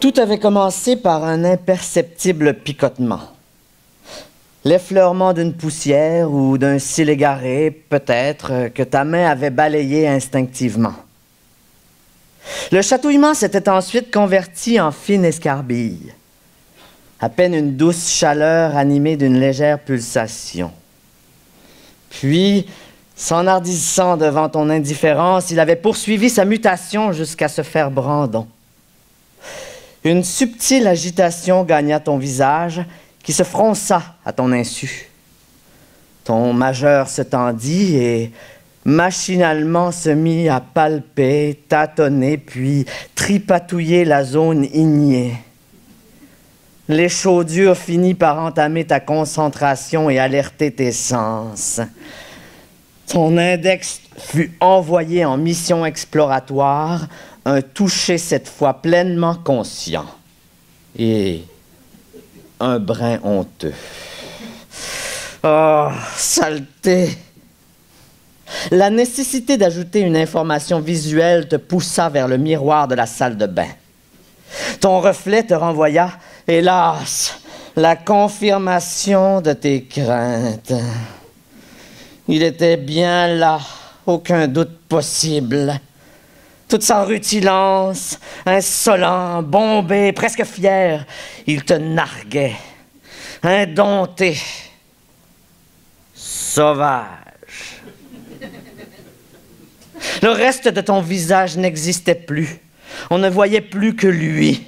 Tout avait commencé par un imperceptible picotement. L'effleurement d'une poussière ou d'un cil égaré, peut-être, que ta main avait balayé instinctivement. Le chatouillement s'était ensuite converti en fine escarbille. À peine une douce chaleur animée d'une légère pulsation. Puis, s'enhardissant devant ton indifférence, il avait poursuivi sa mutation jusqu'à se faire brandon. Une subtile agitation gagna ton visage, qui se fronça à ton insu. Ton majeur se tendit et machinalement se mit à palper, tâtonner, puis tripatouiller la zone ignée. L'échaudure finit par entamer ta concentration et alerter tes sens. Ton index fut envoyé en mission exploratoire, un toucher cette fois pleinement conscient et un brin honteux. Oh, saleté! La nécessité d'ajouter une information visuelle te poussa vers le miroir de la salle de bain. Ton reflet te renvoya, hélas, la confirmation de tes craintes. Il était bien là, aucun doute possible. Toute sa rutilance, insolent, bombé, presque fier, il te narguait, indompté, sauvage. Le reste de ton visage n'existait plus. On ne voyait plus que lui.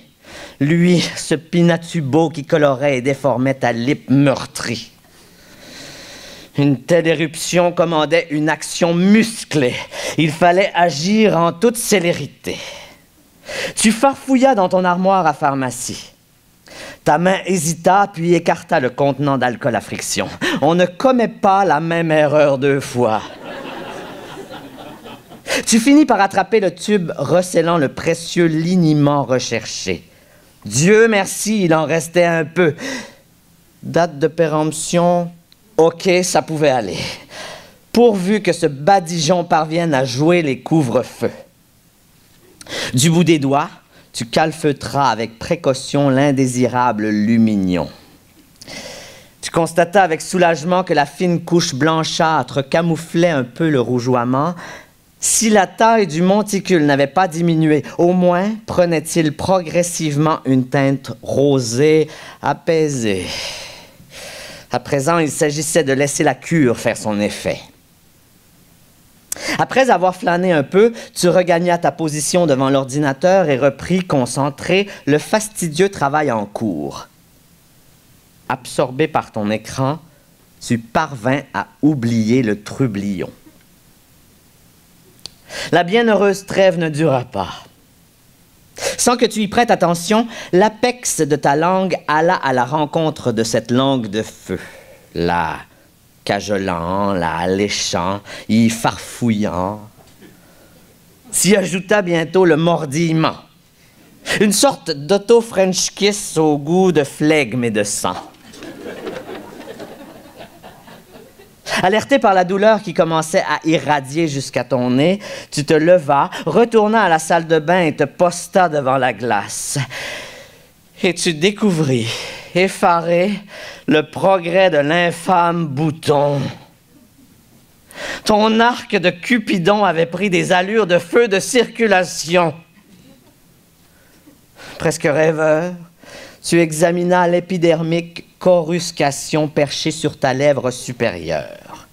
Lui, ce Pinatubo qui colorait et déformait ta lippe meurtrie. Une telle éruption commandait une action musclée. Il fallait agir en toute célérité. Tu farfouillas dans ton armoire à pharmacie. Ta main hésita, puis écarta le contenant d'alcool à friction. On ne commet pas la même erreur deux fois. Tu finis par attraper le tube recélant le précieux liniment recherché. Dieu merci, il en restait un peu. Date de péremption... OK, ça pouvait aller. Pourvu que ce badigeon parvienne à jouer les couvre-feux. Du bout des doigts, tu calfeutras avec précaution l'indésirable lumignon. Tu constatas avec soulagement que la fine couche blanchâtre camouflait un peu le rougeoiement. Si la taille du monticule n'avait pas diminué, au moins prenait-il progressivement une teinte rosée, apaisée. À présent, il s'agissait de laisser la cure faire son effet. Après avoir flâné un peu, tu regagnas ta position devant l'ordinateur et repris, concentré, le fastidieux travail en cours. Absorbé par ton écran, tu parvins à oublier le trublion. La bienheureuse trêve ne dura pas. Sans que tu y prêtes attention, l'apex de ta langue alla à la rencontre de cette langue de feu, la cajolant, la alléchant, y farfouillant. S'y ajouta bientôt le mordillement, une sorte d'auto-French kiss au goût de flegme et de sang. Alerté par la douleur qui commençait à irradier jusqu'à ton nez, tu te levas, retourna à la salle de bain et te posta devant la glace. Et tu découvris, effaré, le progrès de l'infâme bouton. Ton arc de Cupidon avait pris des allures de feu de circulation. Presque rêveur, tu examinas l'épidermique coruscation perchée sur ta lèvre supérieure.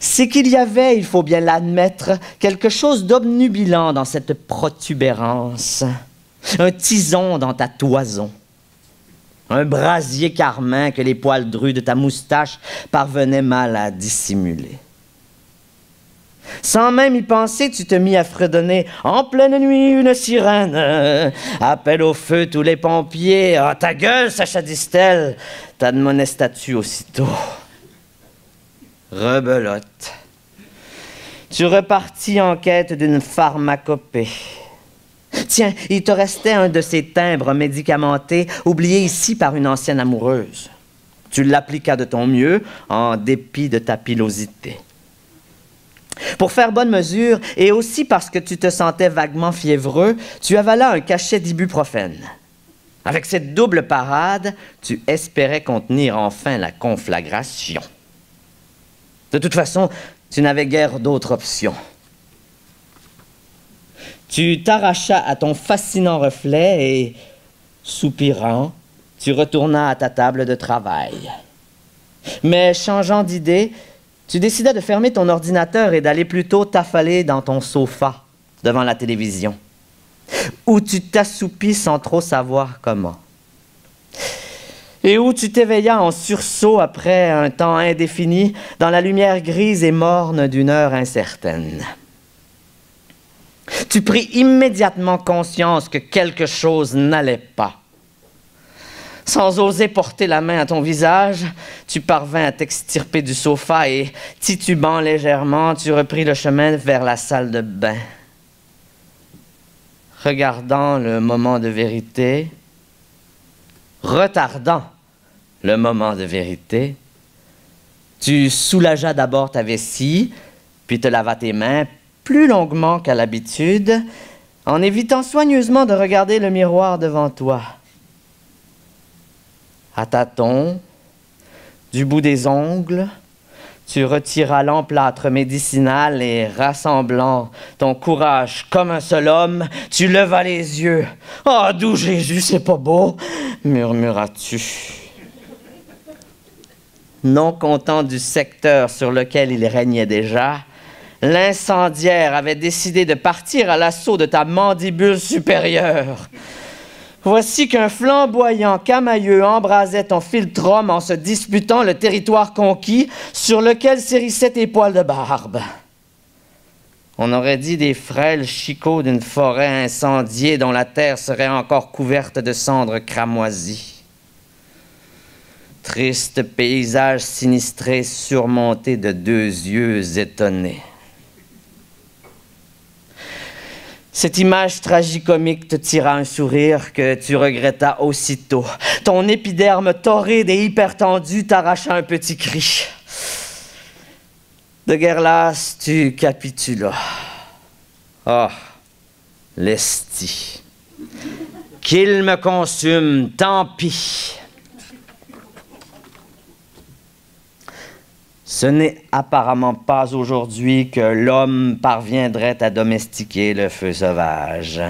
C'est qu'il y avait, il faut bien l'admettre, quelque chose d'obnubilant dans cette protubérance. Un tison dans ta toison. Un brasier carmin que les poils drus de ta moustache parvenaient mal à dissimuler. Sans même y penser, tu te mis à fredonner « En pleine nuit, une sirène, appelle au feu tous les pompiers. Ah, ta gueule, Sacha Distel, t'admonestas-tu aussitôt. » Rebelote. Tu repartis en quête d'une pharmacopée. Tiens, il te restait un de ces timbres médicamentés, oublié ici par une ancienne amoureuse. Tu l'appliquas de ton mieux, en dépit de ta pilosité. Pour faire bonne mesure, et aussi parce que tu te sentais vaguement fiévreux, tu avalas un cachet d'ibuprofène. Avec cette double parade, tu espérais contenir enfin la conflagration. De toute façon, tu n'avais guère d'autre option. Tu t'arrachas à ton fascinant reflet et, soupirant, tu retournas à ta table de travail. Mais changeant d'idée, tu décidas de fermer ton ordinateur et d'aller plutôt t'affaler dans ton sofa devant la télévision, où tu t'assoupis sans trop savoir comment. Et où tu t'éveillas en sursaut après un temps indéfini dans la lumière grise et morne d'une heure incertaine. Tu pris immédiatement conscience que quelque chose n'allait pas. Sans oser porter la main à ton visage, tu parvins à t'extirper du sofa et, titubant légèrement, tu repris le chemin vers la salle de bain. Regardant le moment de vérité, retardant le moment de vérité, tu soulageas d'abord ta vessie, puis te lavas tes mains plus longuement qu'à l'habitude, en évitant soigneusement de regarder le miroir devant toi. À tâtons, du bout des ongles, tu retiras l'emplâtre médicinal et, rassemblant ton courage comme un seul homme, tu levas les yeux. « Ah, doux Jésus, c'est pas beau !» murmuras-tu. Non content du secteur sur lequel il régnait déjà, l'incendiaire avait décidé de partir à l'assaut de ta mandibule supérieure. Voici qu'un flamboyant camailleux embrasait ton philtrum en se disputant le territoire conquis sur lequel s'hérissaient tes poils de barbe. On aurait dit des frêles chicots d'une forêt incendiée dont la terre serait encore couverte de cendres cramoisies. Triste paysage sinistré surmonté de deux yeux étonnés. Cette image tragicomique te tira un sourire que tu regrettas aussitôt. Ton épiderme torride et hypertendu t'arracha un petit cri. De guerre lasse, tu capitulas. Ah, l'esti. Qu'il me consume, tant pis. Ce n'est apparemment pas aujourd'hui que l'homme parviendrait à domestiquer le feu sauvage.